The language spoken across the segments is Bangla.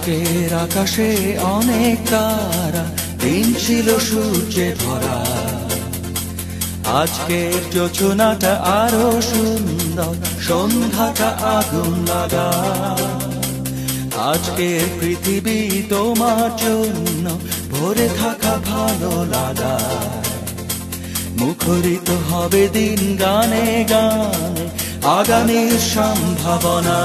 আজকের আকাশে অনেক তারা, দিন ছিল সূর্যে ভরা। আজকের যোজনাটা আরো সুন্দর, সন্ধ্যাটা আগুন লাগা। আজকের পৃথিবী তোমার জন্য ভরে থাকা ভালো লাগা। মুখরিত হবে দিন গানে গানে, আগামীর সম্ভাবনা।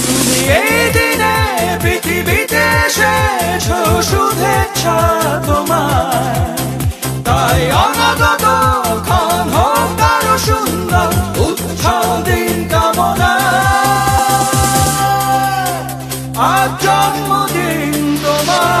তুমি এই দিনে পৃথিবীতে এসেছো, শুভেচ্ছা তোমায়। তাই অনাগত ক্ষণ হোক আরো সুন্দর, উৎসব দিন কামনা। আজ জন্মদিন তোমার।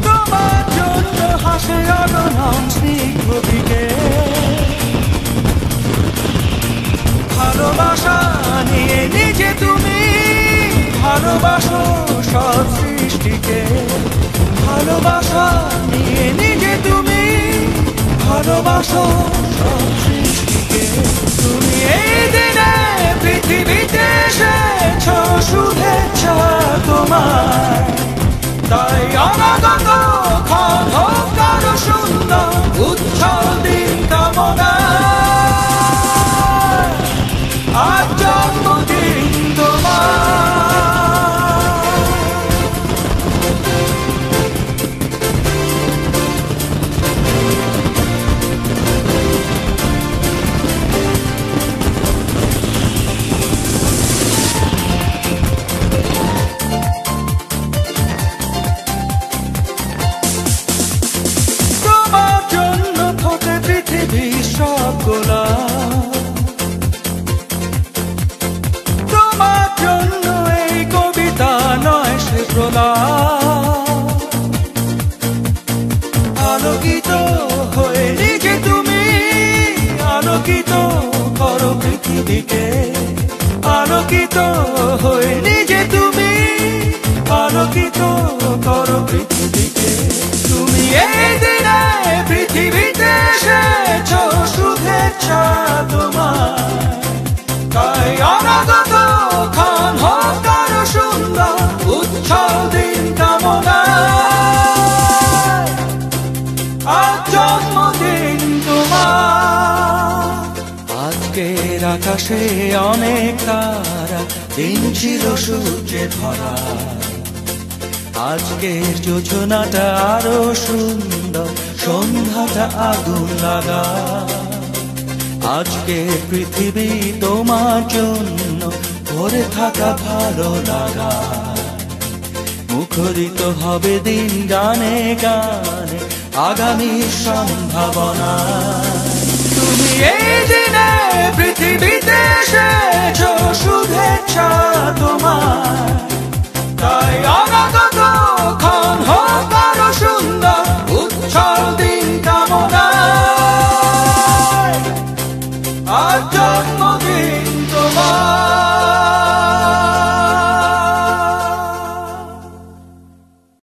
তোমার জন্য হাসে অগণন স্নিগ্ধদিকে। ভালোবাসা নিয়ে নিজে তুমি ভালোবাসো সব সৃষ্টিকে। ভালোবাসা নিয়ে নিজে তুমি ভালোবাসো সব সৃষ্টিকে। তুমি এই দিনে পৃথিবীতে এসেছো, শুভেচ্ছা তোমার। তাই অনাগত ক্ষণ হোক আরো সুন্দর, উৎসব দিন কামনা। আজ জন্মদিন তোমার। তোমার জন্য এই কবিতা নয় সে প্রলাপ। আলোকিত হয়ে নিজে তুমি আলোকিত করো পৃথিবীকে। আলোকিত হয়ে নিজে তুমি আলোকিত করো পৃথিবীকে। তুমি এই দিনে পৃথিবীতে এসেছো, শুভেচ্ছা তোমার। তাই অনাগত ক্ষণ হোক আরো সুন্দর, উৎসব দিন কামনা। আজ জন্মদিন তোমার। আজকের আকাশে অনেক তারা, দিন ছিল সূর্যে ভরা। আজকের যোজনাটা আরো সুন্দর, সন্ধ্যাটা আগুন লাগা। আজকের পৃথিবী তোমার জন্য ভরে থাকা ভালো লাগা। মুখরিত হবে দিন গানে গানে, আগামীর সম্ভাবনা। তুমি এই দিনে পৃথিবীতে এসেছো, শুভেচ্ছা তোমার। তাই অনাগত ক্ষণ হোক আরো সুন্দর, উৎসব দিন কামনা। আজ জন্মদিন তোমার।